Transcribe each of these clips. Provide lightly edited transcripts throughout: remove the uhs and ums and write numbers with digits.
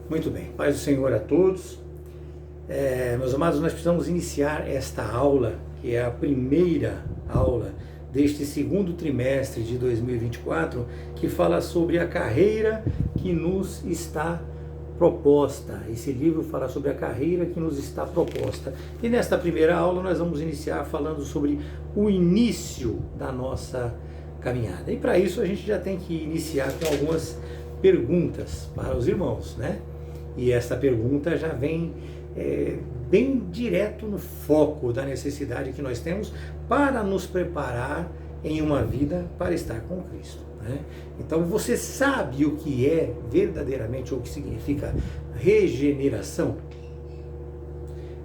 Muito bem, paz do Senhor a todos. Meus amados, nós precisamos iniciar esta aula, que é a primeira aula deste segundo trimestre de 2024, que fala sobre a carreira que nos está proposta. Esse livro fala sobre a carreira que nos está proposta. E nesta primeira aula nós vamos iniciar falando sobre o início da nossa caminhada. E para isso a gente já tem que iniciar com algumas perguntas para os irmãos, né? E essa pergunta já vem bem direto no foco da necessidade que nós temos para nos preparar em uma vida para estar com Cristo, né? Então, você sabe o que é verdadeiramente, ou o que significa regeneração?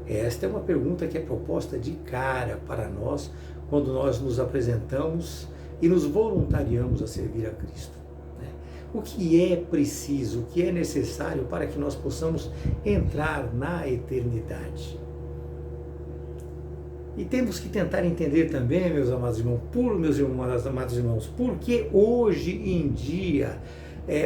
Esta é uma pergunta que é proposta de cara para nós quando nós nos apresentamos e nos voluntariamos a servir a Cristo. O que é preciso, o que é necessário para que nós possamos entrar na eternidade. E temos que tentar entender também, meus amados irmãos, porque hoje em dia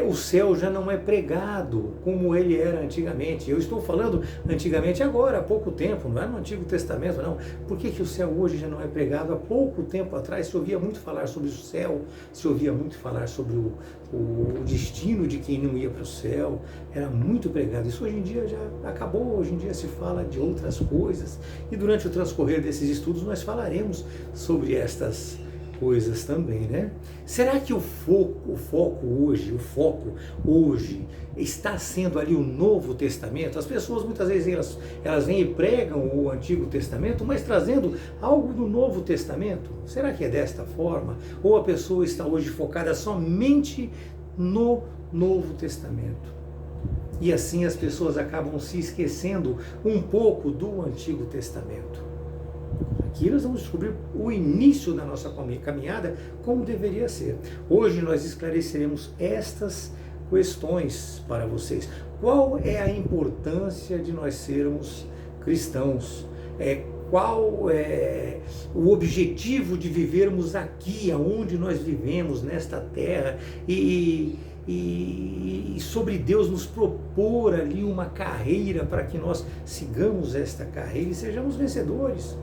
o céu já não é pregado como ele era antigamente. Eu estou falando antigamente agora, há pouco tempo, não é no Antigo Testamento, não. Por que o céu hoje já não é pregado? Há pouco tempo atrás se ouvia muito falar sobre o céu, se ouvia muito falar sobre o destino de quem não ia para o céu, era muito pregado. Isso hoje em dia já acabou, hoje em dia se fala de outras coisas. E durante o transcorrer desses estudos nós falaremos sobre estas coisas também, né? Será que o foco hoje está sendo ali o Novo Testamento? As pessoas muitas vezes elas vêm e pregam o Antigo Testamento, mas trazendo algo do Novo Testamento. Será que é desta forma? Ou a pessoa está hoje focada somente no Novo Testamento? E assim as pessoas acabam se esquecendo um pouco do Antigo Testamento. Aqui nós vamos descobrir o início da nossa caminhada, como deveria ser. Hoje nós esclareceremos estas questões para vocês. Qual é a importância de nós sermos cristãos? Qual é o objetivo de vivermos aqui, aonde nós vivemos, nesta terra, e sobre Deus nos propor ali uma carreira para que nós sigamos esta carreira e sejamos vencedores,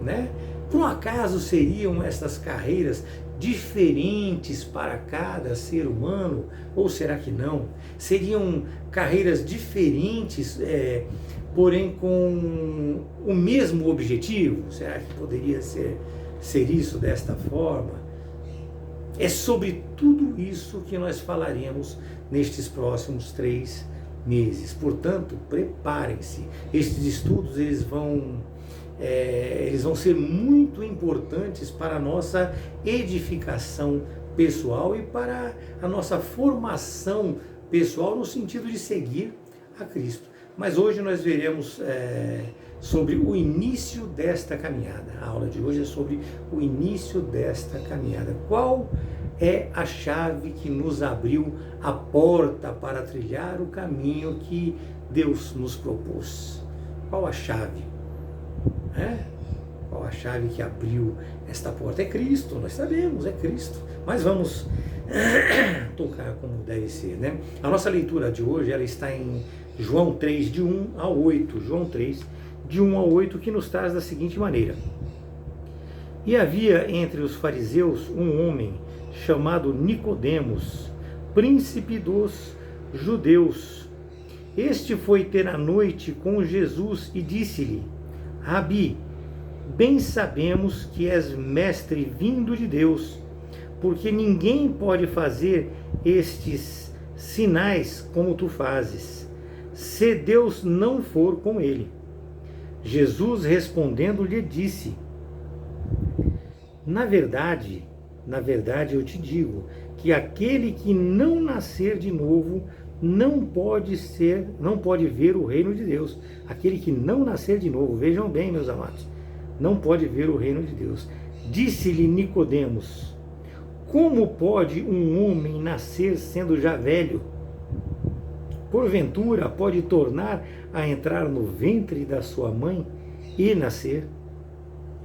né? Por um acaso seriam estas carreiras diferentes para cada ser humano? Ou será que não? Seriam carreiras diferentes, porém com o mesmo objetivo? Será que poderia ser isso desta forma? É sobre tudo isso que nós falaremos nestes próximos 3 meses. Portanto, preparem-se. Estes estudos eles vão ser muito importantes para a nossa edificação pessoal e para a nossa formação pessoal no sentido de seguir a Cristo. Mas hoje nós veremos sobre o início desta caminhada. A aula de hoje é sobre o início desta caminhada. Qual é a chave que nos abriu a porta para trilhar o caminho que Deus nos propôs? Qual a chave? Qual a chave que abriu esta porta? É Cristo, nós sabemos, é Cristo. Mas vamos tocar como deve ser, né? A nossa leitura de hoje ela está em João 3, de 1 a 8. João 3, de 1 a 8, que nos traz da seguinte maneira. E havia entre os fariseus um homem chamado Nicodemos, príncipe dos judeus. Este foi ter a noite com Jesus e disse-lhe: Rabi, bem sabemos que és mestre vindo de Deus, porque ninguém pode fazer estes sinais como tu fazes, se Deus não for com ele. Jesus respondendo lhe disse: Na verdade eu te digo que aquele que não nascer de novo não pode ver o reino de Deus. Aquele que não nascer de novo, vejam bem, meus amados, não pode ver o reino de Deus. Disse-lhe Nicodemos: Como pode um homem nascer sendo já velho? Porventura pode tornar a entrar no ventre da sua mãe e nascer,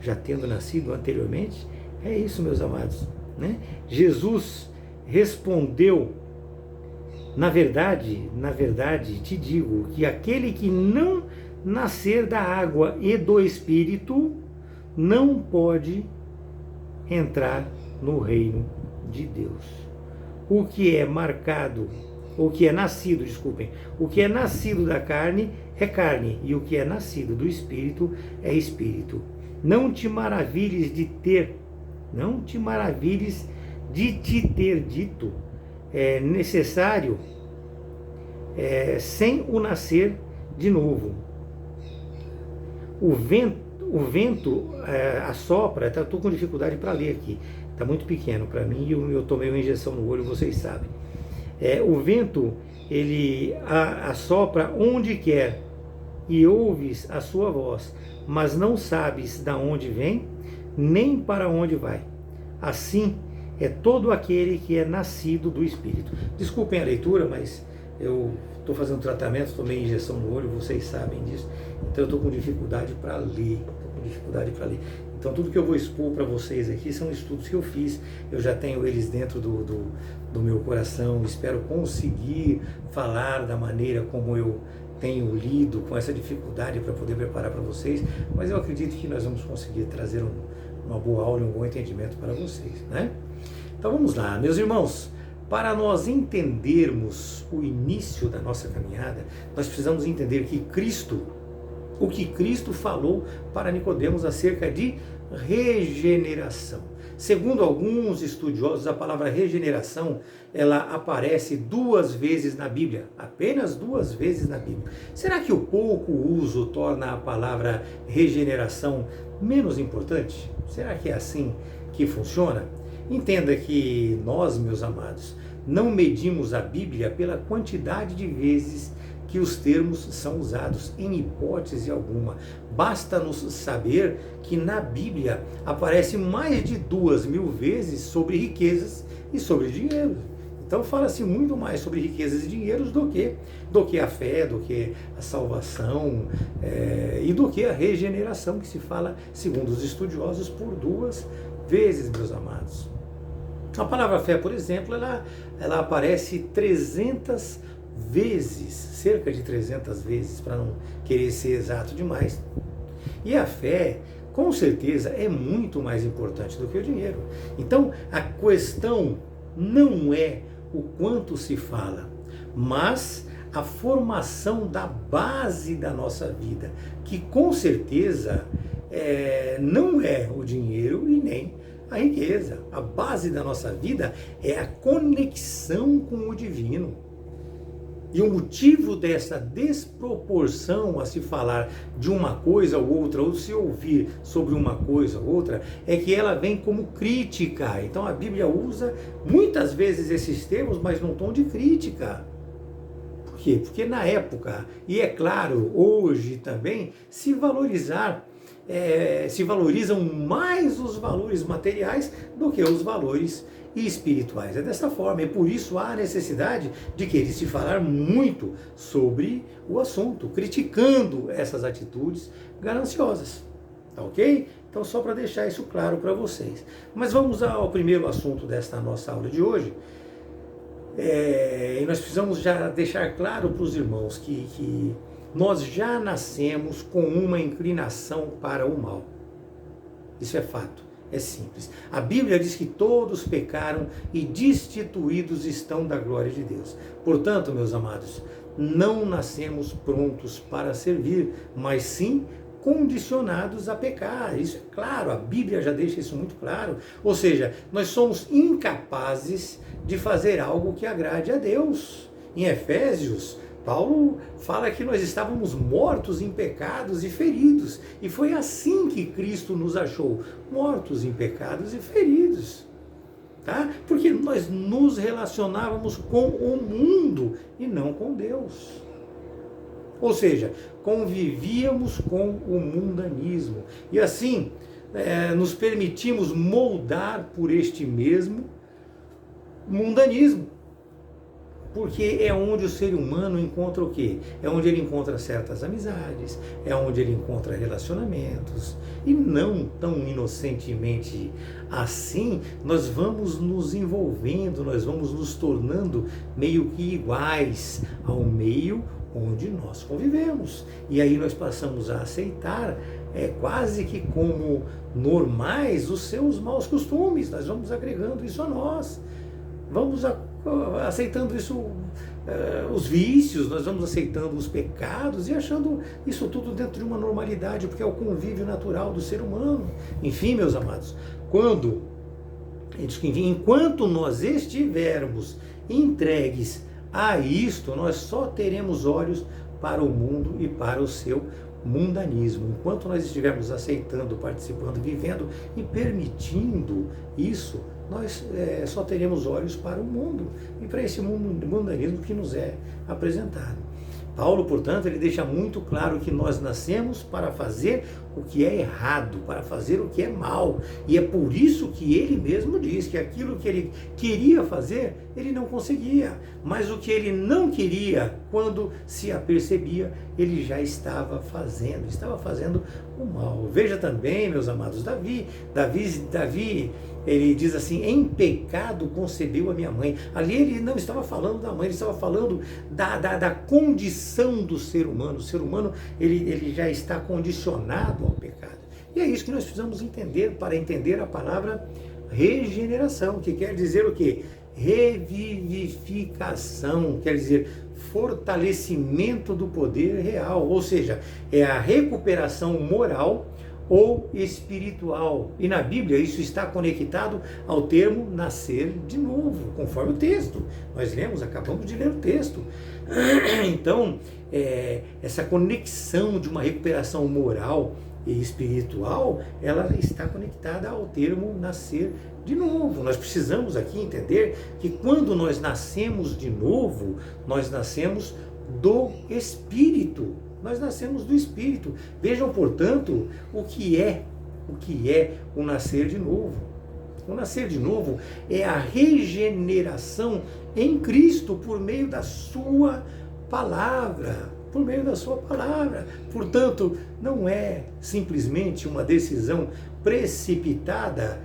já tendo nascido anteriormente? É isso, meus amados, né? Jesus respondeu Na verdade, te digo que aquele que não nascer da água e do Espírito não pode entrar no reino de Deus. O que é marcado, o que é nascido, desculpem, o que é nascido da carne é carne, e o que é nascido do Espírito é Espírito. Não te maravilhes de te ter dito, é necessário, sem o nascer de novo. O vento assopra, estou com dificuldade para ler aqui, está muito pequeno para mim e eu tomei uma injeção no olho, vocês sabem. O vento, ele assopra onde quer e ouves a sua voz, mas não sabes de onde vem, nem para onde vai. Assim é todo aquele que é nascido do Espírito. Desculpem a leitura, mas eu estou fazendo tratamento, tomei injeção no olho, vocês sabem disso, então eu estou com dificuldade para ler. Então tudo que eu vou expor para vocês aqui são estudos que eu fiz, eu já tenho eles dentro do meu coração, espero conseguir falar da maneira como eu tenho lido com essa dificuldade para poder preparar para vocês, mas eu acredito que nós vamos conseguir trazer uma boa aula e um bom entendimento para vocês, né? Então vamos lá, meus irmãos, para nós entendermos o início da nossa caminhada, nós precisamos entender que o que Cristo falou para Nicodemos acerca de regeneração. Segundo alguns estudiosos, a palavra regeneração, ela aparece 2 vezes na Bíblia, apenas 2 vezes na Bíblia. Será que o pouco uso torna a palavra regeneração menos importante? Será que é assim que funciona? Entenda que nós, meus amados, não medimos a Bíblia pela quantidade de vezes que os termos são usados, em hipótese alguma. Basta-nos saber que na Bíblia aparece mais de 2.000 vezes sobre riquezas e sobre dinheiro. Então fala-se muito mais sobre riquezas e dinheiros do que a fé, do que a salvação e do que a regeneração, que se fala, segundo os estudiosos, por 2 vezes, meus amados. A palavra fé, por exemplo, ela aparece 300 vezes, cerca de 300 vezes, para não querer ser exato demais. E a fé, com certeza, é muito mais importante do que o dinheiro. Então, a questão não é o quanto se fala, mas a formação da base da nossa vida, que com certeza não é o dinheiro e nem a riqueza. A base da nossa vida é a conexão com o divino. E o motivo dessa desproporção a se falar de uma coisa ou outra, ou se ouvir sobre uma coisa ou outra, é que ela vem como crítica. Então a Bíblia usa muitas vezes esses termos, mas num tom de crítica. Por quê? Porque na época, e é claro, hoje também, se valorizam mais os valores materiais do que os valores espirituais. É dessa forma, e por isso há necessidade de querer se falar muito sobre o assunto, criticando essas atitudes gananciosas, tá ok? Então só para deixar isso claro para vocês. Mas vamos ao primeiro assunto desta nossa aula de hoje. E nós precisamos já deixar claro para os irmãos que nós já nascemos com uma inclinação para o mal. Isso é fato. É simples. A Bíblia diz que todos pecaram e destituídos estão da glória de Deus. Portanto, meus amados, não nascemos prontos para servir, mas sim condicionados a pecar. Isso é claro, a Bíblia já deixa isso muito claro. Ou seja, nós somos incapazes de fazer algo que agrade a Deus. Em Efésios, Paulo fala que nós estávamos mortos em pecados e feridos. E foi assim que Cristo nos achou, mortos em pecados e feridos. Tá? Porque nós nos relacionávamos com o mundo e não com Deus. Ou seja, convivíamos com o mundanismo. E assim, nos permitimos moldar por este mesmo mundanismo. Porque é onde o ser humano encontra o quê? É onde ele encontra certas amizades, é onde ele encontra relacionamentos. E não tão inocentemente assim, nós vamos nos envolvendo, nós vamos nos tornando meio que iguais ao meio onde nós convivemos. E aí nós passamos a aceitar quase que como normais os seus maus costumes. Nós vamos agregando isso a nós. Vamos aceitando isso, os vícios, nós vamos aceitando os pecados e achando isso tudo dentro de uma normalidade, porque é o convívio natural do ser humano. Enfim, meus amados, enquanto nós estivermos entregues a isto, nós só teremos olhos para o mundo e para o seu mundanismo. Enquanto nós estivermos aceitando, participando, vivendo e permitindo isso, nós só teremos olhos para o mundo e para esse mundanismo que nos é apresentado. Paulo, portanto, ele deixa muito claro que nós nascemos para fazer o que é errado, para fazer o que é mal. E é por isso que ele mesmo diz que aquilo que ele queria fazer, ele não conseguia. Mas o que ele não queria, quando se apercebia, ele já estava fazendo o mal. Veja também, meus amados, Davi, ele diz assim: em pecado concebeu a minha mãe. Ali ele não estava falando da mãe, ele estava falando da condição do ser humano. O ser humano, ele já está condicionado ao pecado. E é isso que nós precisamos entender para entender a palavra regeneração, que quer dizer o quê? Revivificação, quer dizer fortalecimento do poder real, ou seja, é a recuperação moral ou espiritual. E na Bíblia isso está conectado ao termo nascer de novo, conforme o texto. Nós acabamos de ler o texto. Então, essa conexão de uma recuperação moral e espiritual, ela está conectada ao termo nascer de novo. Nós precisamos aqui entender que quando nós nascemos de novo, nós nascemos do Espírito. Nós nascemos do Espírito. Vejam, portanto, o que é o nascer de novo. O nascer de novo é a regeneração em Cristo por meio da sua palavra. Por meio da sua palavra. Portanto, não é simplesmente uma decisão precipitada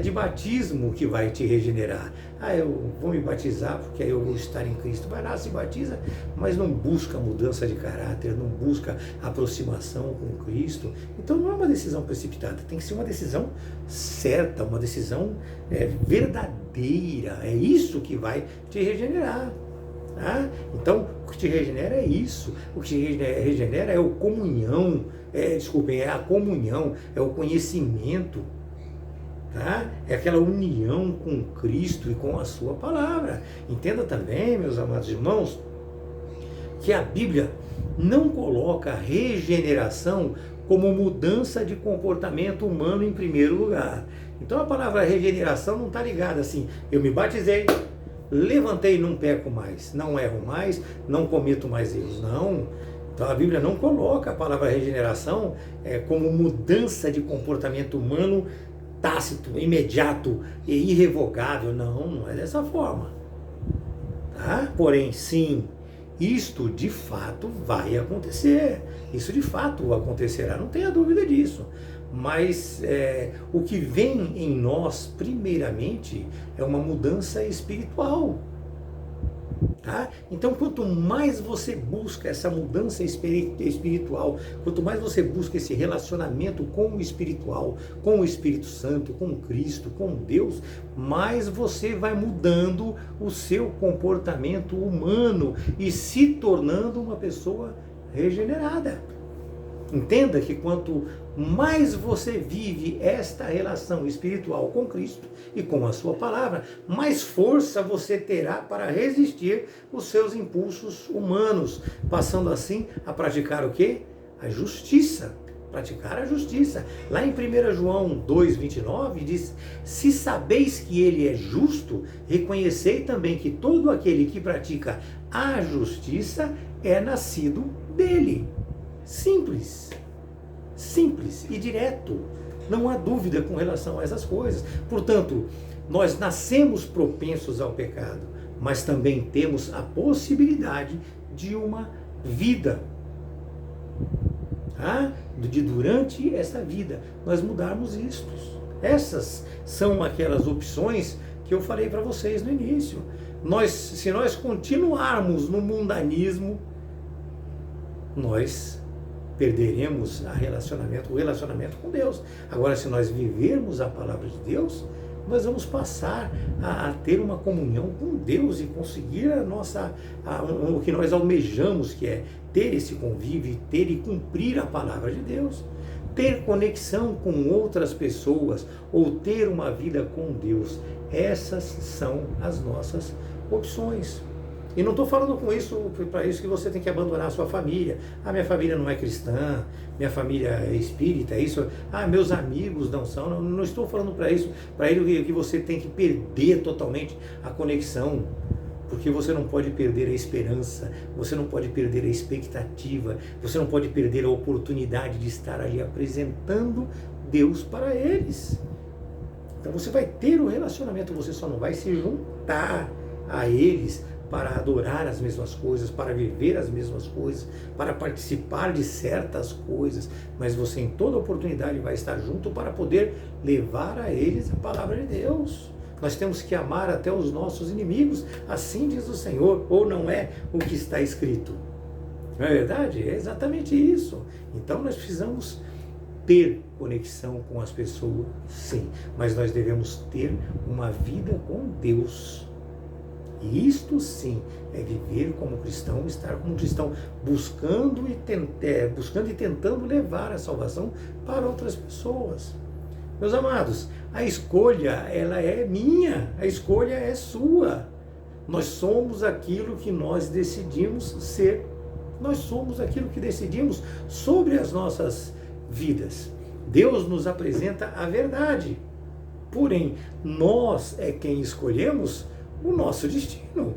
de batismo que vai te regenerar. Eu vou me batizar porque aí eu vou estar em Cristo. Vai lá, se batiza, mas não busca mudança de caráter, não busca aproximação com Cristo. Então não é uma decisão precipitada, tem que ser uma decisão certa, uma decisão verdadeira. É isso que vai te regenerar. Tá? Então, o que te regenera é isso. O que te regenera é a comunhão, é a comunhão, é o conhecimento. Tá? É aquela união com Cristo e com a sua palavra. Entenda também, meus amados irmãos, que a Bíblia não coloca a regeneração como mudança de comportamento humano em primeiro lugar. Então a palavra regeneração não está ligada assim: eu me batizei, levantei e não peco mais, não erro mais, não cometo mais erros. Não. Então a Bíblia não coloca a palavra regeneração como mudança de comportamento humano tácito, imediato e irrevogável. Não é dessa forma. Tá? Porém, sim, isto de fato vai acontecer. Isso de fato acontecerá, não tenha dúvida disso. Mas o que vem em nós, primeiramente, é uma mudança espiritual. Tá? Então, quanto mais você busca essa mudança espiritual, quanto mais você busca esse relacionamento com o espiritual, com o Espírito Santo, com Cristo, com Deus, mais você vai mudando o seu comportamento humano e se tornando uma pessoa regenerada. Entenda que quanto mais você vive esta relação espiritual com Cristo e com a sua palavra, mais força você terá para resistir os seus impulsos humanos, passando assim a praticar o quê? A justiça. Praticar a justiça. Lá em 1 João 2,29 diz: se sabeis que ele é justo, reconhecei também que todo aquele que pratica a justiça é nascido dele. Simples e direto, não há dúvida com relação a essas coisas. Portanto, nós nascemos propensos ao pecado, mas também temos a possibilidade de uma vida. Tá? De durante essa vida nós mudarmos isto. Essas são aquelas opções que eu falei para vocês no início. Se nós continuarmos no mundanismo, nós perderemos o relacionamento com Deus. Agora, se nós vivermos a palavra de Deus, nós vamos passar a ter uma comunhão com Deus e conseguir o que nós almejamos, que é ter esse convívio, ter e cumprir a palavra de Deus, ter conexão com outras pessoas ou ter uma vida com Deus. Essas são as nossas opções. E não estou falando com isso, para isso que você tem que abandonar a sua família. Minha família não é cristã, minha família é espírita, isso. Meus amigos não são. Não estou falando para isso, para ele que você tem que perder totalmente a conexão. Porque você não pode perder a esperança, você não pode perder a expectativa, você não pode perder a oportunidade de estar ali apresentando Deus para eles. Então você vai ter um relacionamento, você só não vai se juntar a eles para adorar as mesmas coisas, para viver as mesmas coisas, para participar de certas coisas, mas você em toda oportunidade vai estar junto para poder levar a eles a palavra de Deus. Nós temos que amar até os nossos inimigos, assim diz o Senhor, ou não é o que está escrito? Não é verdade? É exatamente isso. Então nós precisamos ter conexão com as pessoas, sim, mas nós devemos ter uma vida com Deus. E isto sim é viver como cristão, estar como cristão, buscando e tentando levar a salvação para outras pessoas. Meus amados, a escolha ela é minha, a escolha é sua. Nós somos aquilo que nós decidimos ser. Nós somos aquilo que decidimos sobre as nossas vidas. Deus nos apresenta a verdade. Porém, nós é quem escolhemos o nosso destino.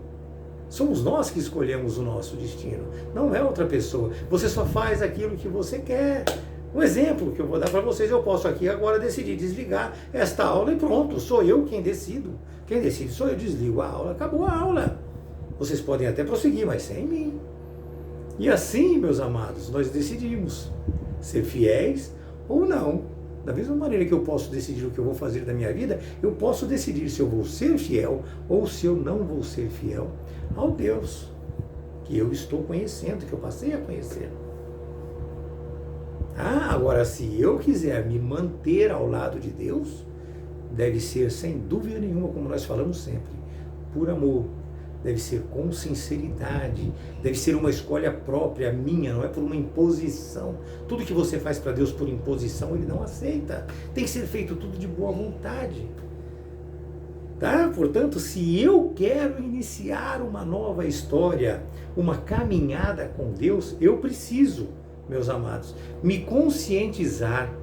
Somos nós que escolhemos o nosso destino, não é outra pessoa. Você só faz aquilo que você quer. Um exemplo que eu vou dar para vocês, eu posso aqui agora decidir desligar esta aula e pronto, sou eu quem decido. Quem decide sou eu, desligo a aula, acabou a aula. Vocês podem até prosseguir, mas sem mim. E assim, meus amados, nós decidimos ser fiéis ou não. Da mesma maneira que eu posso decidir o que eu vou fazer da minha vida, eu posso decidir se eu vou ser fiel ou se eu não vou ser fiel ao Deus que eu estou conhecendo, que eu passei a conhecer. Agora, se eu quiser me manter ao lado de Deus, deve ser, sem dúvida nenhuma, como nós falamos sempre, por amor. Deve ser com sinceridade, deve ser uma escolha própria, minha, não é por uma imposição. Tudo que você faz para Deus por imposição, Ele não aceita. Tem que ser feito tudo de boa vontade. Tá? Portanto, se eu quero iniciar uma nova história, uma caminhada com Deus, eu preciso, meus amados, me conscientizar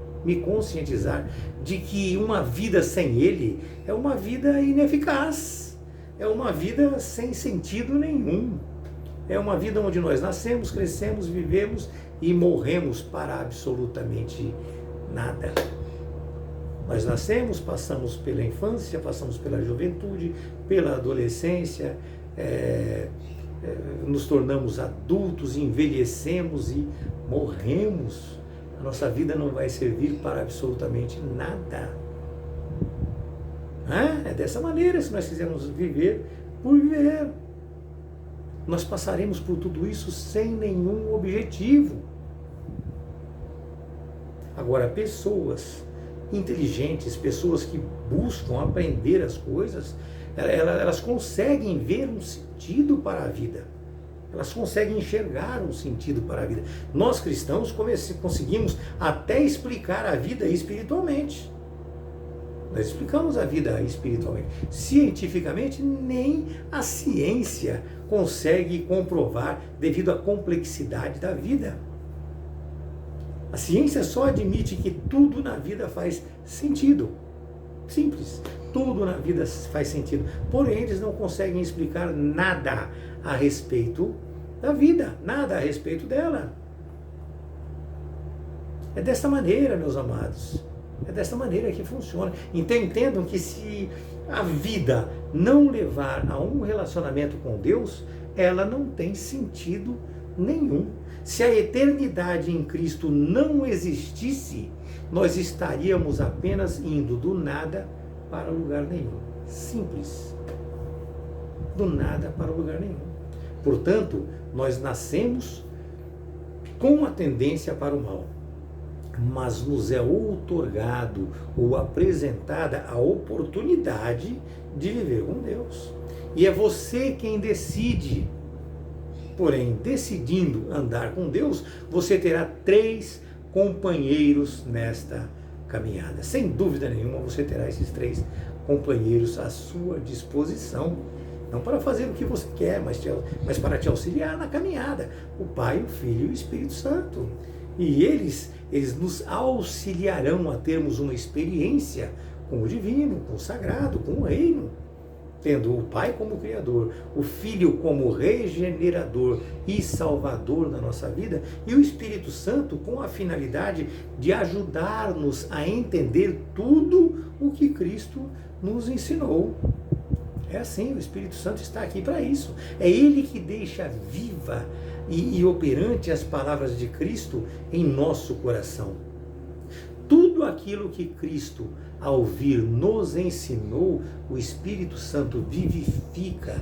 de que uma vida sem Ele é uma vida ineficaz. É uma vida sem sentido nenhum. É uma vida onde nós nascemos, crescemos, vivemos e morremos para absolutamente nada. Nós nascemos, passamos pela infância, passamos pela juventude, pela adolescência, nos tornamos adultos, envelhecemos e morremos. A nossa vida não vai servir para absolutamente nada. É dessa maneira, se nós quisermos viver por viver. Nós passaremos por tudo isso sem nenhum objetivo. Agora, pessoas inteligentes, pessoas que buscam aprender as coisas, elas conseguem ver um sentido para a vida. Elas conseguem enxergar um sentido para a vida. Nós cristãos conseguimos até explicar a vida espiritualmente. Nós explicamos a vida espiritualmente. Cientificamente, nem a ciência consegue comprovar devido à complexidade da vida. A ciência só admite que tudo na vida faz sentido. Simples. Tudo na vida faz sentido. Porém, eles não conseguem explicar nada a respeito da vida, nada a respeito dela. É dessa maneira, meus amados. É dessa maneira que funciona. Então entendam que se a vida não levar a um relacionamento com Deus, ela não tem sentido nenhum. Se a eternidade em Cristo não existisse, nós estaríamos apenas indo do nada para lugar nenhum. Simples. Do nada para lugar nenhum. Portanto, nós nascemos com a tendência para o mal, mas nos é outorgado ou apresentada a oportunidade de viver com Deus. E é você quem decide. Porém, decidindo andar com Deus, você terá 3 companheiros nesta caminhada. Sem dúvida nenhuma, você terá esses 3 companheiros à sua disposição. Não para fazer o que você quer, mas para te auxiliar na caminhada. O Pai, o Filho e o Espírito Santo. E eles nos auxiliarão a termos uma experiência com o divino, com o sagrado, com o reino. Tendo o Pai como Criador, o Filho como regenerador e salvador da nossa vida, e o Espírito Santo com a finalidade de ajudar-nos a entender tudo o que Cristo nos ensinou. É assim, o Espírito Santo está aqui para isso. É Ele que deixa viva e operante as palavras de Cristo em nosso coração. Tudo aquilo que Cristo, ao vir, nos ensinou, o Espírito Santo vivifica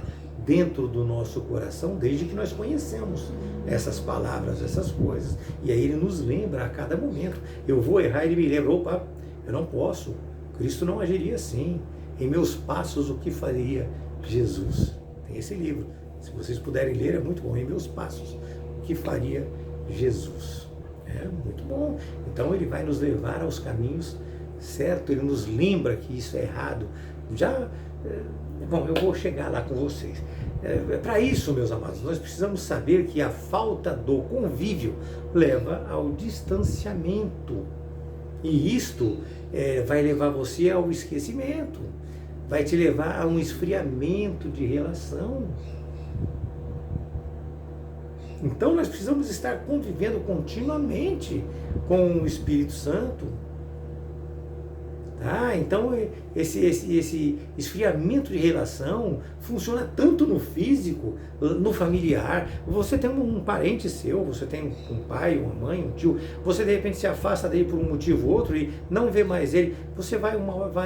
dentro do nosso coração, desde que nós conhecemos essas palavras, essas coisas. E aí Ele nos lembra a cada momento. Eu vou errar, Ele me lembra, opa, eu não posso. Cristo não agiria assim. Em meus passos, o que faria Jesus? Tem esse livro. Se vocês puderem ler, é muito bom. Em meus passos, o que faria Jesus? É muito bom. Então Ele vai nos levar aos caminhos certos. Ele nos lembra que isso é errado. Bom, eu vou chegar lá com vocês. Para isso, meus amados, nós precisamos saber que a falta do convívio leva ao distanciamento. E isto vai levar você ao esquecimento. Vai te levar a um esfriamento de relação. Então nós precisamos estar convivendo continuamente com o Espírito Santo. Tá? Então esse esfriamento de relação funciona tanto no físico, no familiar. Você tem um parente seu, você tem um pai, uma mãe, um tio, você de repente se afasta dele por um motivo ou outro e não vê mais ele, você vai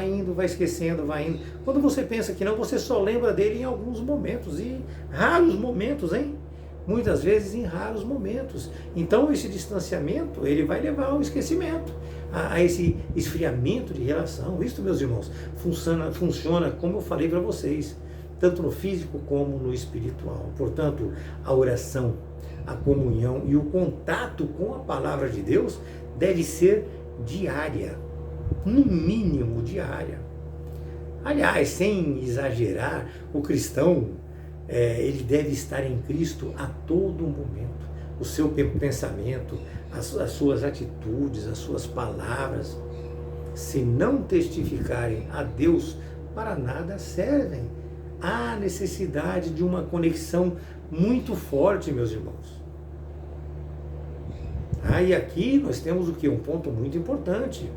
indo, vai esquecendo, vai indo. Quando você pensa que não, você só lembra dele em alguns momentos, e raros momentos, hein? Muitas vezes em raros momentos. Então esse distanciamento, ele vai levar ao esquecimento, a esse esfriamento de relação. Isto, meus irmãos, funciona como eu falei para vocês, tanto no físico como no espiritual. Portanto, a oração, a comunhão e o contato com a palavra de Deus deve ser diária, no mínimo diária. Aliás, sem exagerar, o cristão, ele deve estar em Cristo a todo momento. O seu pensamento, as suas atitudes, as suas palavras, se não testificarem a Deus, para nada servem. Há necessidade de uma conexão muito forte, meus irmãos. E aqui nós temos o quê? Um ponto muito importante.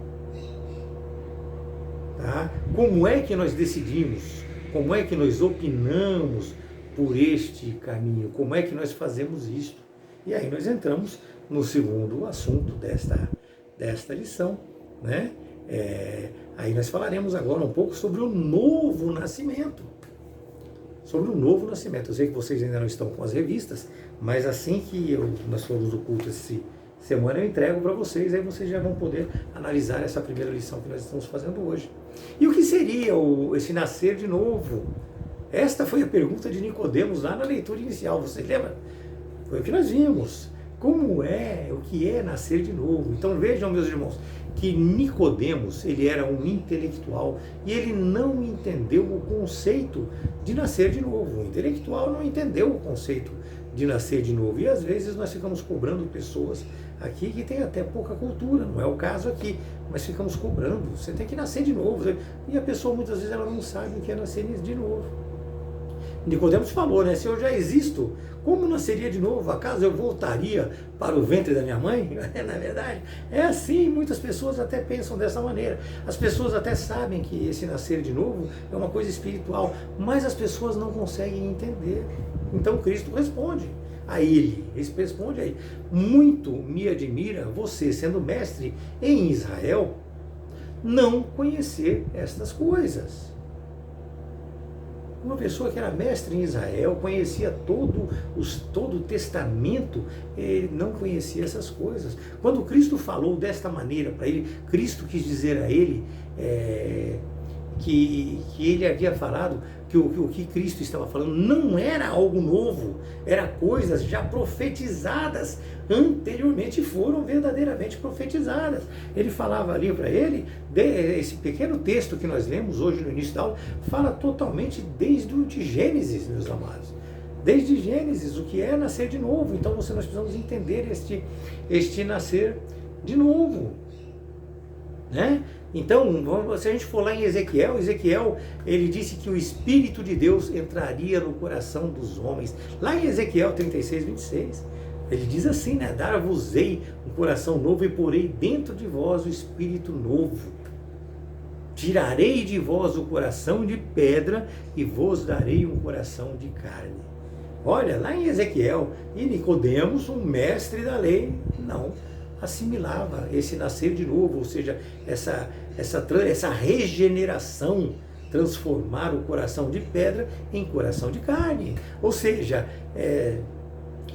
Tá? Como é que nós decidimos? Como é que nós opinamos por este caminho? Como é que nós fazemos isto? E aí nós entramos no segundo assunto desta lição, né? Aí nós falaremos agora um pouco sobre o novo nascimento. Sobre o novo nascimento. Eu sei que vocês ainda não estão com as revistas, mas assim que nós formos do culto essa semana, eu entrego para vocês, aí vocês já vão poder analisar essa primeira lição que nós estamos fazendo hoje. E o que seria esse nascer de novo? Esta foi a pergunta de Nicodemos lá na leitura inicial, você lembra? Foi o que nós vimos. O que é nascer de novo? Então vejam, meus irmãos, que Nicodemos, ele era um intelectual e ele não entendeu o conceito de nascer de novo. O intelectual não entendeu o conceito de nascer de novo. E às vezes nós ficamos cobrando pessoas aqui que têm até pouca cultura, não é o caso aqui, mas ficamos cobrando. Você tem que nascer de novo. E a pessoa muitas vezes ela não sabe o que é nascer de novo. Nicodemos falou, né? Se eu já existo, como nasceria de novo? Acaso eu voltaria para o ventre da minha mãe? Na verdade, é assim, muitas pessoas até pensam dessa maneira. As pessoas até sabem que esse nascer de novo é uma coisa espiritual, mas as pessoas não conseguem entender. Então Cristo responde a ele, responde a ele: muito me admira você, sendo mestre em Israel, não conhecer estas coisas. Uma pessoa que era mestre em Israel, conhecia todo o testamento, ele não conhecia essas coisas. Quando Cristo falou desta maneira para ele, Cristo quis dizer a ele que ele havia falado que o que Cristo estava falando não era algo novo, era coisas já profetizadas anteriormente, foram verdadeiramente profetizadas. Ele falava ali para ele, esse pequeno texto que nós lemos hoje no início da aula, fala totalmente desde o de Gênesis, meus amados. Desde Gênesis, o que é nascer de novo. Então nós precisamos entender este nascer de novo, né? Então, se a gente for lá em Ezequiel, ele disse que o Espírito de Deus entraria no coração dos homens. Lá em Ezequiel 36, 26, ele diz assim, né? Dar-vos-ei um coração novo e porei dentro de vós o Espírito novo. Tirarei de vós o coração de pedra e vos darei um coração de carne. Olha, lá em Ezequiel, e Nicodemos, um mestre da lei, não assimilava esse nascer de novo, ou seja, essa regeneração, transformar o coração de pedra em coração de carne. Ou seja,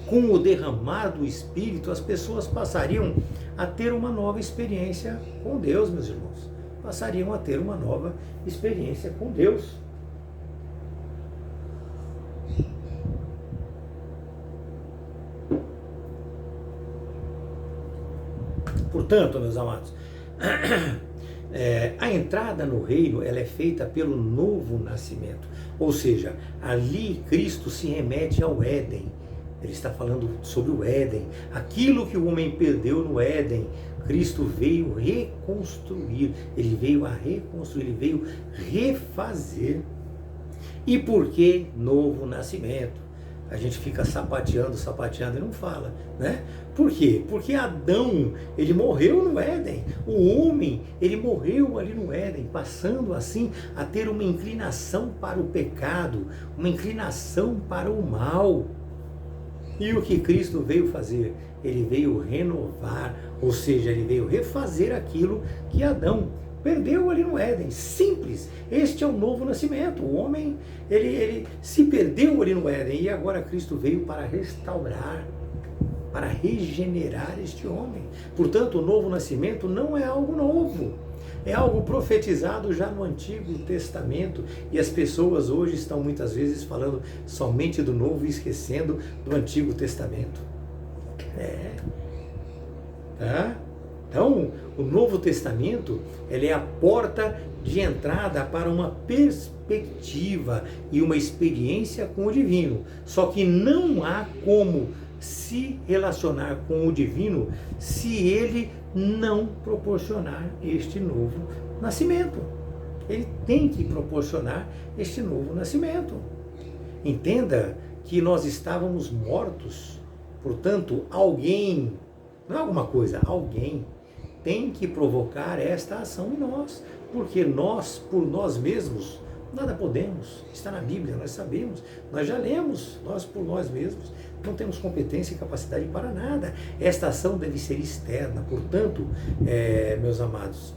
com o derramar do Espírito, as pessoas passariam a ter uma nova experiência com Deus, meus irmãos. Passariam a ter uma nova experiência com Deus. Portanto, meus amados, a entrada no reino ela é feita pelo novo nascimento. Ou seja, ali Cristo se remete ao Éden. Ele está falando sobre o Éden. Aquilo que o homem perdeu no Éden, Cristo veio reconstruir. Ele veio a reconstruir, ele veio refazer. E por que novo nascimento? A gente fica sapateando e não fala, né? Por quê? Porque Adão, ele morreu no Éden. O homem, ele morreu ali no Éden, passando assim a ter uma inclinação para o pecado, uma inclinação para o mal. E o que Cristo veio fazer? Ele veio renovar, ou seja, ele veio refazer aquilo que Adão perdeu ali no Éden. Simples. Este é o novo nascimento. O homem, ele se perdeu ali no Éden e agora Cristo veio para restaurar, para regenerar este homem. Portanto, o novo nascimento não é algo novo. É algo profetizado já no Antigo Testamento. E as pessoas hoje estão muitas vezes falando somente do Novo e esquecendo do Antigo Testamento. Tá? Então, o Novo Testamento, ele é a porta de entrada para uma perspectiva e uma experiência com o divino. Só que não há como se relacionar com o divino se ele não proporcionar este novo nascimento. Ele tem que proporcionar este novo nascimento. Entenda que nós estávamos mortos. Portanto, alguém, não é alguma coisa, alguém tem que provocar esta ação em nós, porque nós, por nós mesmos, nada podemos. Está na Bíblia, nós sabemos, nós já lemos, nós por nós mesmos não temos competência e capacidade para nada. Esta ação deve ser externa. Portanto, meus amados,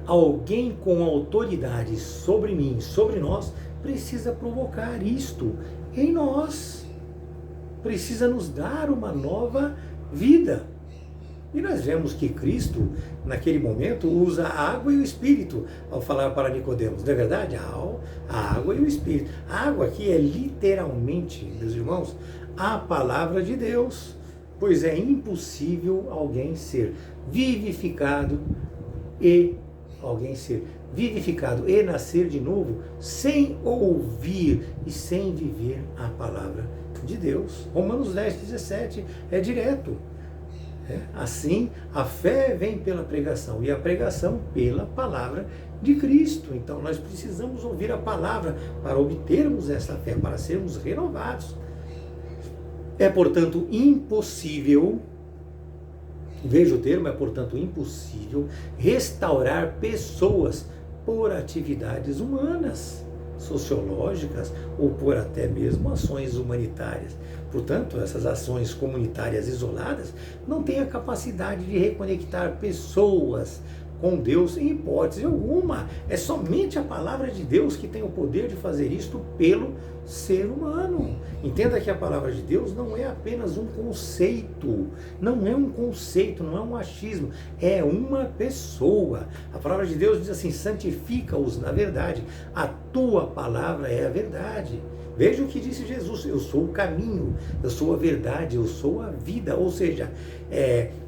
alguém com autoridade sobre mim, sobre nós, precisa provocar isto em nós, precisa nos dar uma nova vida. E nós vemos que Cristo, naquele momento, usa a água e o Espírito ao falar para Nicodemos. Não é verdade? A água e o Espírito. A água aqui é literalmente, meus irmãos, a palavra de Deus. Pois é impossível alguém ser vivificado e nascer de novo sem ouvir e sem viver a palavra de Deus. Romanos 10, 17 é direto. Assim, a fé vem pela pregação e a pregação pela palavra de Cristo. Então nós precisamos ouvir a palavra para obtermos essa fé, para sermos renovados. É, portanto, impossível, veja o termo, é, portanto, impossível restaurar pessoas por atividades humanas, sociológicas ou por até mesmo ações humanitárias. Portanto, essas ações comunitárias isoladas não têm a capacidade de reconectar pessoas com Deus em hipótese alguma. É somente a palavra de Deus que tem o poder de fazer isto pelo ser humano. Entenda que a palavra de Deus não é apenas um conceito, não é um conceito, não é um achismo, é uma pessoa. A palavra de Deus diz assim: santifica-os na verdade, a tua palavra é a verdade. Veja o que disse Jesus: eu sou o caminho, eu sou a verdade, eu sou a vida. Ou seja,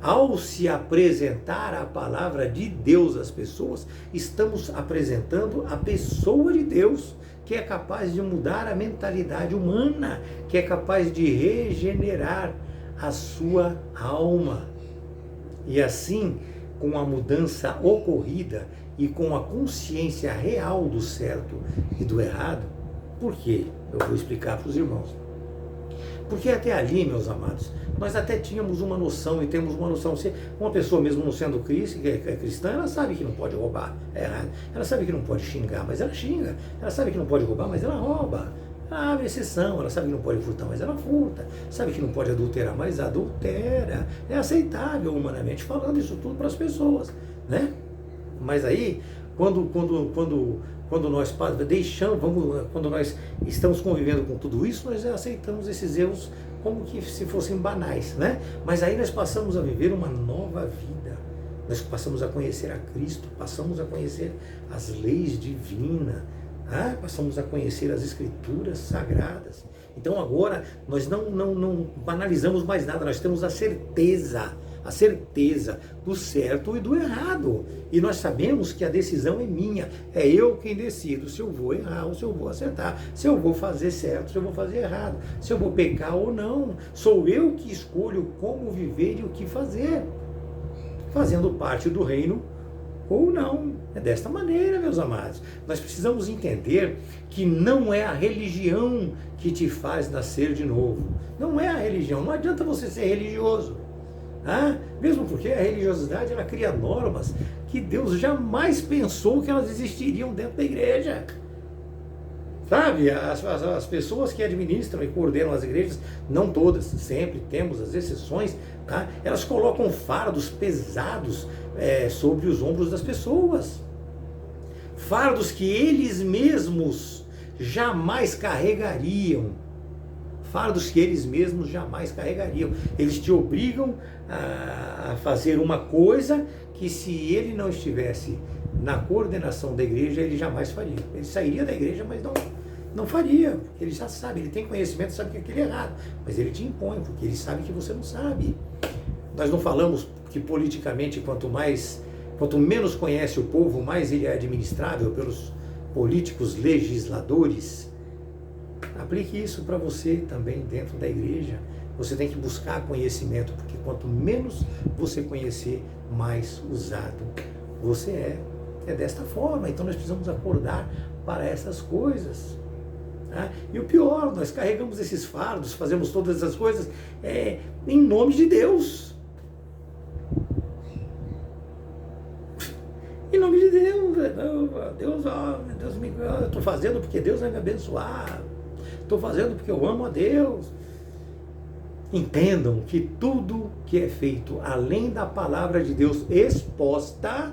ao se apresentar a palavra de Deus às pessoas, estamos apresentando a pessoa de Deus, que é capaz de mudar a mentalidade humana, que é capaz de regenerar a sua alma. E assim, com a mudança ocorrida e com a consciência real do certo e do errado. Por quê? Eu vou explicar para os irmãos. Porque até ali, meus amados, nós até tínhamos uma noção e temos uma noção. Se uma pessoa mesmo não sendo cristã, ela sabe que não pode roubar, é errado. Ela sabe que não pode xingar, mas ela xinga. Ela sabe que não pode roubar, mas ela rouba. Ela abre exceção. Ela sabe que não pode furtar, mas ela furta. Sabe que não pode adulterar, mas adultera. É aceitável, humanamente falando, isso tudo para as pessoas, né? Mas aí, quando nós deixamos, quando nós estamos convivendo com tudo isso, nós aceitamos esses erros como que se fossem banais, né? Mas aí nós passamos a viver uma nova vida. Nós passamos a conhecer a Cristo, passamos a conhecer as leis divinas, passamos a conhecer as Escrituras sagradas. Então agora nós não banalizamos mais nada, nós temos a certeza do certo e do errado. E nós sabemos que a decisão é minha, é eu quem decido se eu vou errar ou se eu vou acertar, se eu vou fazer certo, se eu vou fazer errado, se eu vou pecar ou não. Sou eu que escolho como viver e o que fazer, fazendo parte do reino ou não. É desta maneira, meus amados. Nós precisamos entender que não é a religião que te faz nascer de novo. Não é a religião. Não adianta você ser religioso. Mesmo porque a religiosidade, ela cria normas que Deus jamais pensou que elas existiriam dentro da igreja. Sabe, as pessoas que administram e coordenam as igrejas, não todas, sempre temos as exceções, elas colocam fardos pesados sobre os ombros das pessoas. Fardos que eles mesmos jamais carregariam. Fardos que eles mesmos jamais carregariam. Eles te obrigam a fazer uma coisa que, se ele não estivesse na coordenação da igreja, ele jamais faria. Ele sairia da igreja, mas não faria, porque ele já sabe, ele tem conhecimento, sabe que aquilo é errado, mas ele te impõe, porque ele sabe que você não sabe. Nós não falamos que politicamente, quanto menos conhece o povo, mais ele é administrável pelos políticos legisladores. Aplique isso para você também dentro da igreja. Você tem que buscar conhecimento, porque quanto menos você conhecer, mais usado você é. É desta forma. Então nós precisamos acordar para essas coisas. E o pior, nós carregamos esses fardos, fazemos todas essas coisas em nome de Deus. Em nome de Deus. Deus, eu estou fazendo porque Deus vai me abençoar. Estou fazendo porque eu amo a Deus. Entendam que tudo que é feito além da palavra de Deus exposta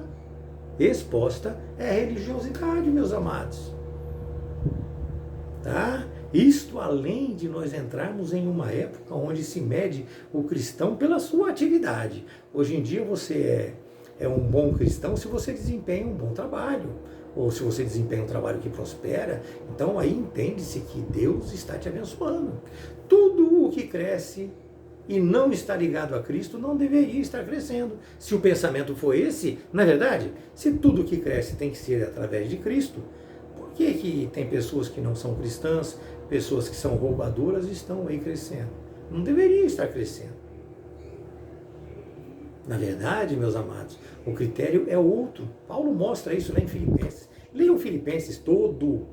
é religiosidade, meus amados. Isto além de nós entrarmos em uma época onde se mede o cristão pela sua atividade. Hoje em dia você é um bom cristão se você desempenha um bom trabalho, ou se você desempenha um trabalho que prospera. Então aí entende-se que Deus está te abençoando. Tudo o que cresce e não está ligado a Cristo não deveria estar crescendo. Se o pensamento for esse, não é verdade? Se tudo que cresce tem que ser através de Cristo, por que tem pessoas que não são cristãs, pessoas que são roubadoras, estão aí crescendo? Não deveria estar crescendo. Na verdade, meus amados, o critério é outro. Paulo mostra isso lá em Filipenses. Leiam Filipenses, todo o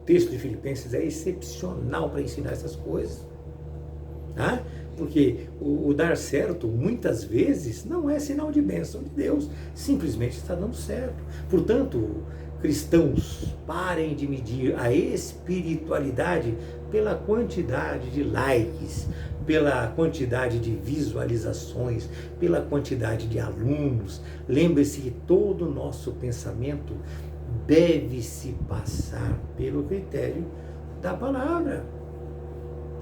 texto de Filipenses é excepcional para ensinar essas coisas. Tá? Porque o dar certo, muitas vezes, não é sinal de bênção de Deus. Simplesmente está dando certo. Portanto, cristãos, parem de medir a espiritualidade pela quantidade de likes, pela quantidade de visualizações, pela quantidade de alunos. Lembre-se que todo o nosso pensamento deve se passar pelo critério da palavra.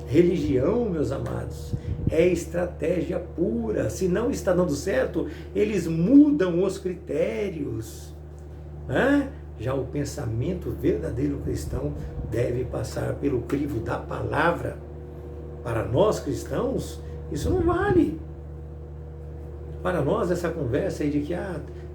Religião, meus amados, é estratégia pura. Se não está dando certo, eles mudam os critérios. Já o pensamento verdadeiro cristão deve passar pelo crivo da palavra. Para nós cristãos, isso não vale. Para nós, essa conversa aí de que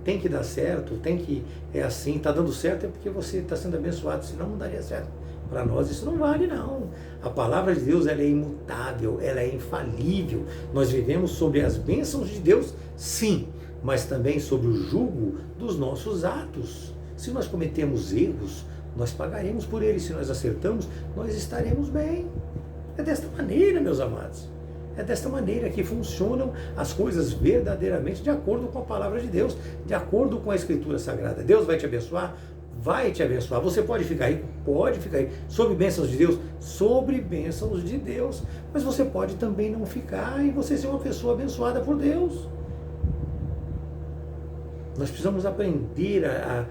tem que dar certo, tem que, é assim, está dando certo é porque você está sendo abençoado, senão não daria certo. Para nós isso não vale, não. A palavra de Deus, ela é imutável, ela é infalível. Nós vivemos sobre as bênçãos de Deus, sim, mas também sobre o jugo dos nossos atos. Se nós cometemos erros, nós pagaremos por eles. Se nós acertamos, nós estaremos bem. É desta maneira, meus amados. É desta maneira que funcionam as coisas verdadeiramente de acordo com a palavra de Deus, de acordo com a Escritura Sagrada. Deus vai te abençoar? Vai te abençoar. Você pode ficar rico? Pode ficar rico. Sobre bênçãos de Deus? Sobre bênçãos de Deus. Mas você pode também não ficar e você ser uma pessoa abençoada por Deus. Nós precisamos aprender a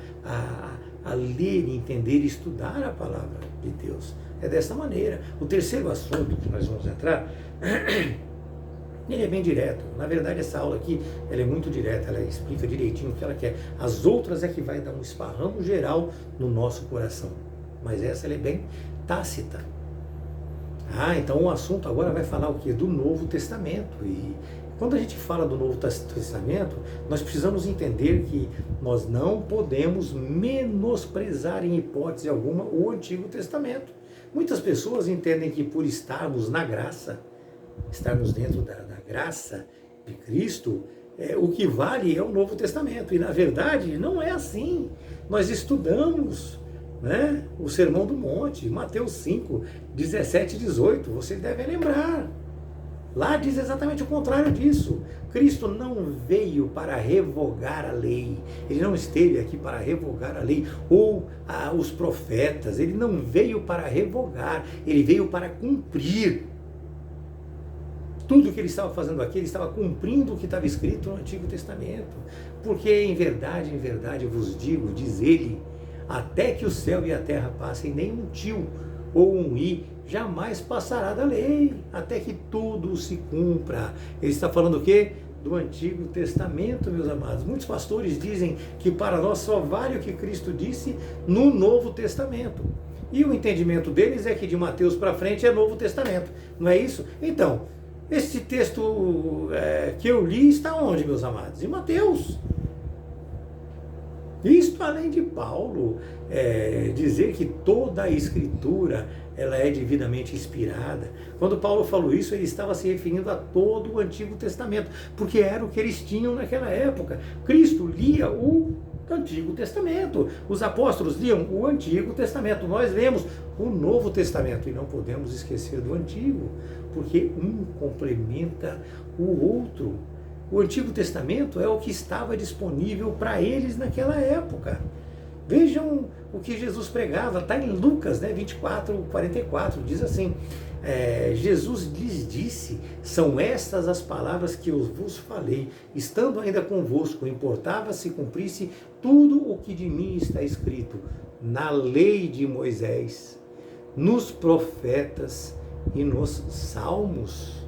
ler, entender e estudar a palavra de Deus. É dessa maneira. O terceiro assunto que nós vamos entrar, ele é bem direto. Na verdade, essa aula aqui, ela é muito direta, ela explica direitinho o que ela quer. As outras é que vai dar um esparramo geral no nosso coração. Mas essa, ela é bem tácita. Então o assunto agora vai falar o quê? Do Novo Testamento. E quando a gente fala do Novo Testamento, nós precisamos entender que nós não podemos menosprezar em hipótese alguma o Antigo Testamento. Muitas pessoas entendem que por estarmos na graça, estarmos dentro da graça de Cristo, o que vale é o Novo Testamento. E na verdade não é assim. Nós estudamos o Sermão do Monte, Mateus 5, 17 e 18, vocês devem lembrar. Lá diz exatamente o contrário disso. Cristo não veio para revogar a lei. Ele não esteve aqui para revogar a lei ou os profetas. Ele não veio para revogar. Ele veio para cumprir. Tudo que ele estava fazendo aqui, ele estava cumprindo o que estava escrito no Antigo Testamento. Porque em verdade vos digo, diz ele, até que o céu e a terra passem, nem um tio ou um i jamais passará da lei, até que tudo se cumpra. Ele está falando o quê? Do Antigo Testamento, meus amados. Muitos pastores dizem que para nós só vale o que Cristo disse no Novo Testamento. E o entendimento deles é que de Mateus para frente é Novo Testamento. Não é isso? Então, esse texto que eu li está onde, meus amados? Em Mateus. Isto além de Paulo dizer que toda a Escritura ela é devidamente inspirada. Quando Paulo falou isso, ele estava se referindo a todo o Antigo Testamento, porque era o que eles tinham naquela época. Cristo lia o Antigo Testamento, os apóstolos liam o Antigo Testamento, nós lemos o Novo Testamento e não podemos esquecer do Antigo, porque um complementa o outro. O Antigo Testamento é o que estava disponível para eles naquela época. Vejam o que Jesus pregava, está em Lucas 24, 44, diz assim, Jesus lhes disse, são estas as palavras que eu vos falei, estando ainda convosco, importava se cumprisse tudo o que de mim está escrito, na lei de Moisés, nos profetas e nos salmos.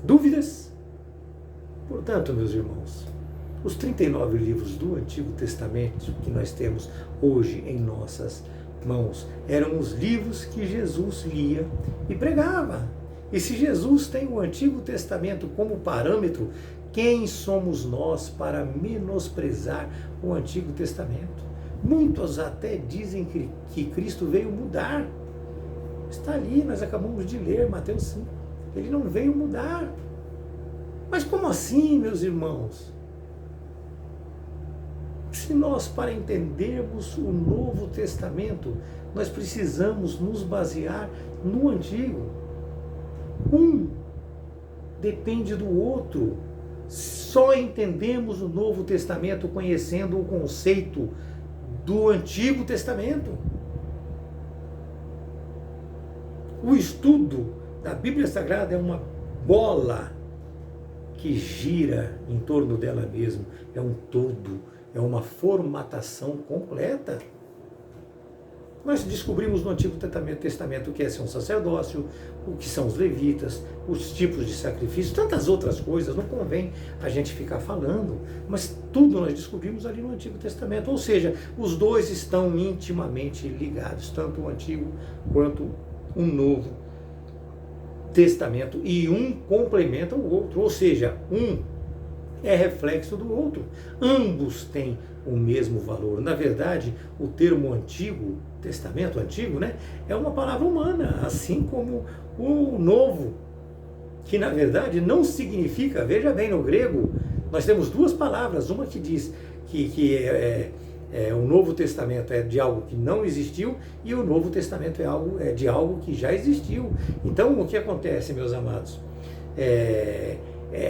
Dúvidas? Portanto, meus irmãos, os 39 livros do Antigo Testamento que nós temos hoje em nossas mãos eram os livros que Jesus lia e pregava. E se Jesus tem o Antigo Testamento como parâmetro, quem somos nós para menosprezar o Antigo Testamento? Muitos até dizem que Cristo veio mudar. Está ali, nós acabamos de ler Mateus 5. Ele não veio mudar. Mas como assim, meus irmãos? Se nós, para entendermos o Novo Testamento, nós precisamos nos basear no Antigo. Um depende do outro. Só entendemos o Novo Testamento conhecendo o conceito do Antigo Testamento. O estudo da Bíblia Sagrada é uma bola que gira em torno dela mesma. É um todo, é uma formatação completa. Nós descobrimos no Antigo Testamento o que é ser um sacerdócio, o que são os levitas, os tipos de sacrifício, tantas outras coisas, não convém a gente ficar falando, mas tudo nós descobrimos ali no Antigo Testamento, ou seja, os dois estão intimamente ligados, tanto o Antigo quanto o Novo Testamento, e um complementa o outro, ou seja, um é reflexo do outro, ambos têm o mesmo valor. Na verdade, o termo Antigo Testamento, antigo, né, é uma palavra humana, assim como o novo, que na verdade não significa, veja bem, no grego, nós temos duas palavras, uma que diz que o Novo Testamento é de algo que não existiu e o Novo Testamento é de algo que já existiu. Então, o que acontece, meus amados?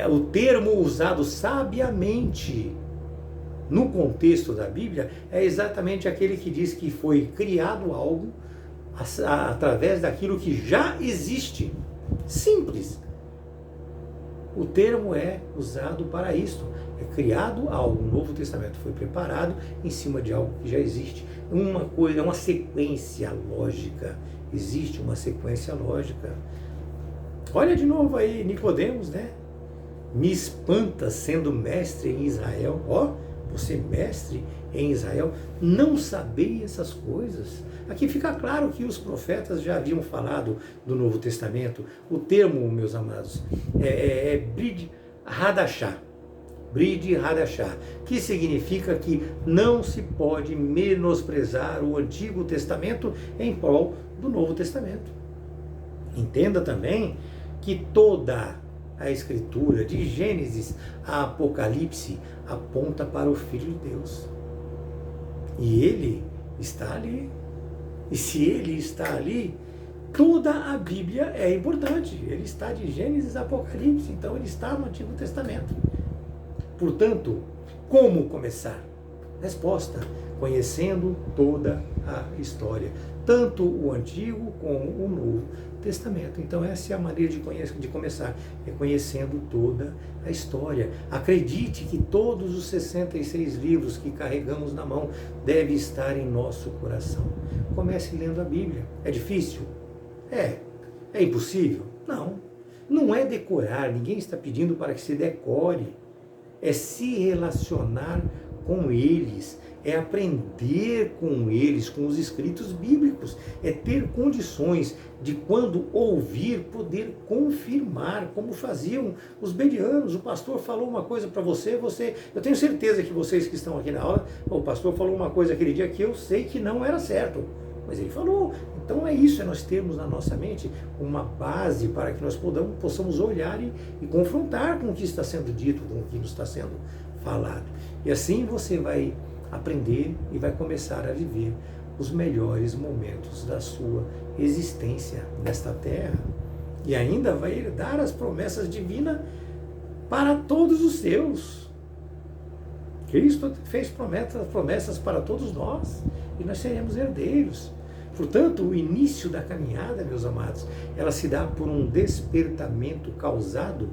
O termo usado sabiamente no contexto da Bíblia é exatamente aquele que diz que foi criado algo através daquilo que já existe. Simples. O termo é usado para isto. É criado algo. O Novo Testamento foi preparado em cima de algo que já existe. Uma coisa, uma sequência lógica. Existe uma sequência lógica. Olha de novo aí, Nicodemos, né? Me espanta sendo mestre em Israel. Você mestre em Israel, não sabia essas coisas? Aqui fica claro que os profetas já haviam falado do Novo Testamento. O termo, meus amados, é Brit Hadashah. Brit Hadashah, que significa que não se pode menosprezar o Antigo Testamento em prol do Novo Testamento. Entenda também que toda a Escritura, de Gênesis a Apocalipse, aponta para o Filho de Deus. E Ele está ali. E se Ele está ali, toda a Bíblia é importante. Ele está de Gênesis a Apocalipse, então Ele está no Antigo Testamento. Portanto, como começar? Resposta: conhecendo toda a história, tanto o Antigo como o Novo Testamento. Então essa é a maneira de começar, é conhecendo toda a história. Acredite que todos os 66 livros que carregamos na mão devem estar em nosso coração. Comece lendo a Bíblia. É difícil? É impossível? Não. Não é decorar, ninguém está pedindo para que se decore. É se relacionar com eles, é aprender com eles, com os escritos bíblicos, é ter condições de, quando ouvir, poder confirmar, como faziam os bereanos. O pastor falou uma coisa para você, eu tenho certeza que vocês que estão aqui na aula, o pastor falou uma coisa aquele dia que eu sei que não era certo, mas ele falou. Então é isso, é nós termos na nossa mente uma base para que nós possamos olhar e confrontar com o que está sendo dito, com o que nos está sendo falado. E assim você vai aprender e vai começar a viver os melhores momentos da sua existência nesta terra. E ainda vai herdar as promessas divinas para todos os seus. Cristo fez promessas para todos nós e nós seremos herdeiros. Portanto, o início da caminhada, meus amados, ela se dá por um despertamento causado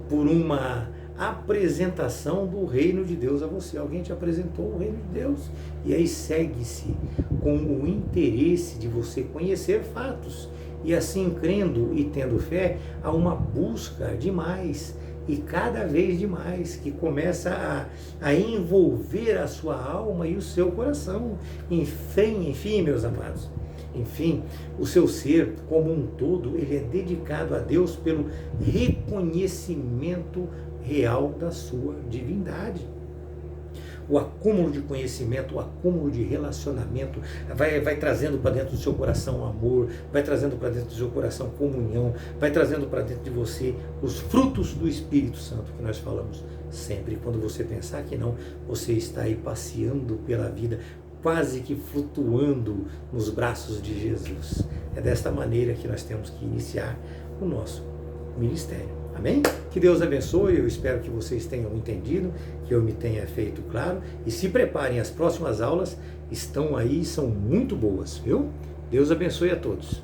por uma apresentação do reino de Deus a você. Alguém te apresentou o reino de Deus e aí segue-se com o interesse de você conhecer fatos. E assim, crendo e tendo fé, há uma busca de mais e cada vez de mais, que começa a envolver a sua alma e o seu coração. Enfim, meus amados, enfim, o seu ser como um todo, ele é dedicado a Deus pelo reconhecimento real da sua divindade. o acúmulo de conhecimento, o acúmulo de relacionamento, vai trazendo para dentro do seu coração amor, vai trazendo para dentro do seu coração comunhão, vai trazendo para dentro de você os frutos do Espírito Santo que nós falamos sempre. Quando você pensar que não, você está aí passeando pela vida, quase que flutuando nos braços de Jesus. É desta maneira que nós temos que iniciar o nosso ministério. Amém? Que Deus abençoe, eu espero que vocês tenham entendido, que eu me tenha feito claro, e se preparem, as próximas aulas estão aí, são muito boas, viu? Deus abençoe a todos.